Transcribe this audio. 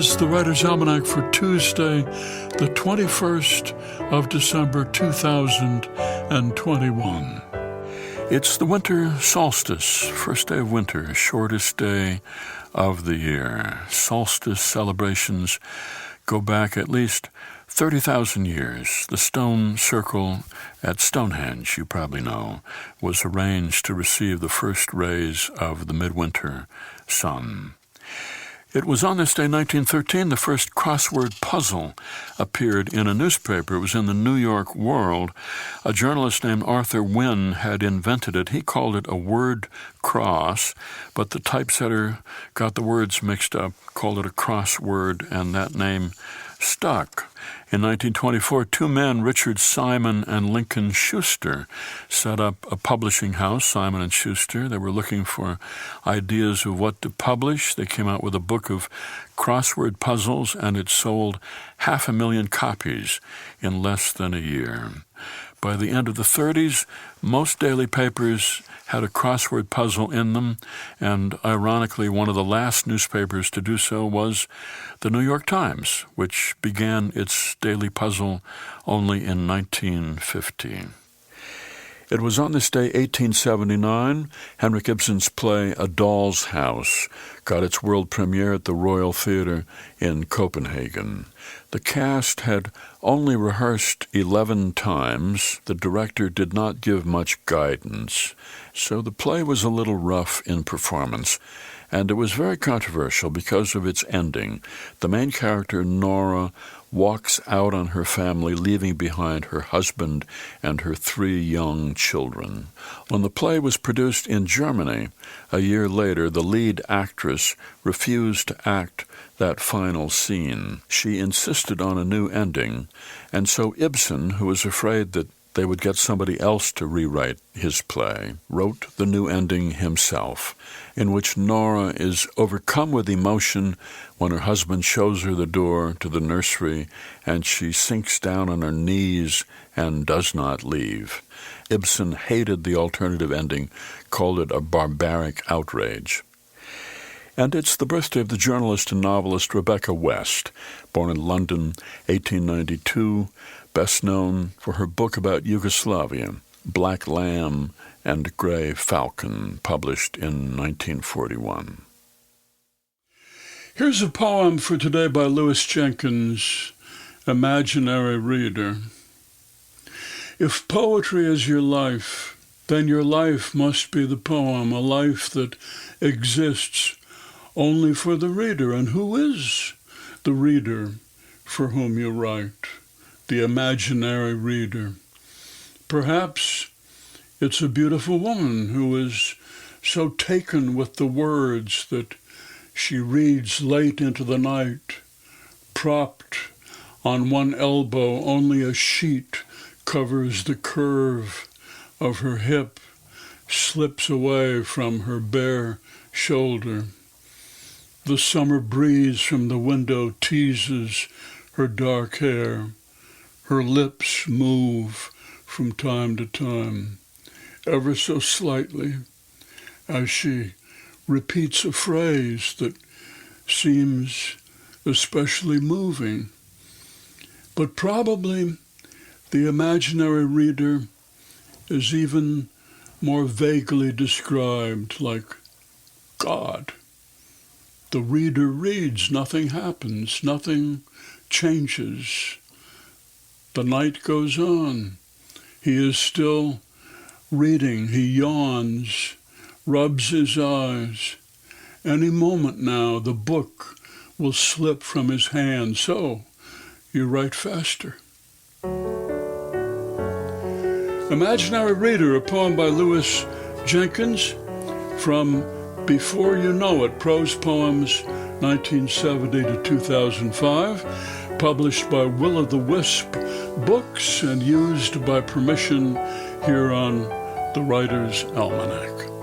is the Writer's Almanac for Tuesday, the 21st of December, 2021. It's the winter solstice, first day of winter, shortest day of the year. Solstice celebrations go back at least 30,000 years. The stone circle at Stonehenge, you probably know, was arranged to receive the first rays of the midwinter sun. It was on this day, 1913, the first crossword puzzle appeared in a newspaper. It was in the New York World. A journalist named Arthur Wynne had invented it. He called it a word cross, but the typesetter got the words mixed up, called it a crossword, and that name stuck. In 1924, two men, Richard Simon and Lincoln Schuster, set up a publishing house, Simon & Schuster. They were looking for ideas of what to publish. They came out with a book of crossword puzzles, and it sold 500,000 copies in less than a year. By the end of the 30s, most daily papers had a crossword puzzle in them, and ironically, one of the last newspapers to do so was the New York Times, which began its daily puzzle only in 1950. It was on this day, 1879, Henrik Ibsen's play A Doll's House got its world premiere at the Royal Theatre in Copenhagen. The cast had only rehearsed 11 times. The director did not give much guidance, so the play was a little rough in performance, and it was very controversial because of its ending. The main character, Nora, walks out on her family, leaving behind her husband and her 3 young children. When the play was produced in Germany, a year later, the lead actress refused to act that final scene. She insisted on a new ending, and so Ibsen, who was afraid that they would get somebody else to rewrite his play, wrote the new ending himself, in which Nora is overcome with emotion when her husband shows her the door to the nursery, and she sinks down on her knees and does not leave. Ibsen hated the alternative ending, called it a barbaric outrage. And it's the birthday of the journalist and novelist Rebecca West, born in London, 1892, best known for her book about Yugoslavia, Black Lamb and Grey Falcon, published in 1941. Here's a poem for today by Louis Jenkins, Imaginary Reader. If poetry is your life, then your life must be the poem, a life that exists only for the reader. And who is the reader for whom you write? The imaginary reader. Perhaps it's a beautiful woman who is so taken with the words that she reads late into the night, propped on one elbow. Only a sheet covers the curve of her hip, slips away from her bare shoulder. The summer breeze from the window teases her dark hair. Her lips move from time to time, ever so slightly, as she repeats a phrase that seems especially moving. But probably the imaginary reader is even more vaguely described, like God. The reader reads, nothing happens, nothing changes. The night goes on. He is still reading. He yawns, rubs his eyes. Any moment now, the book will slip from his hand. So you write faster. Imaginary Reader, a poem by Louis Jenkins from Before You Know It, Prose Poems, 1970 to 2005, published by Will-o'-the-Wisp Books and used by permission here on the Writer's Almanac.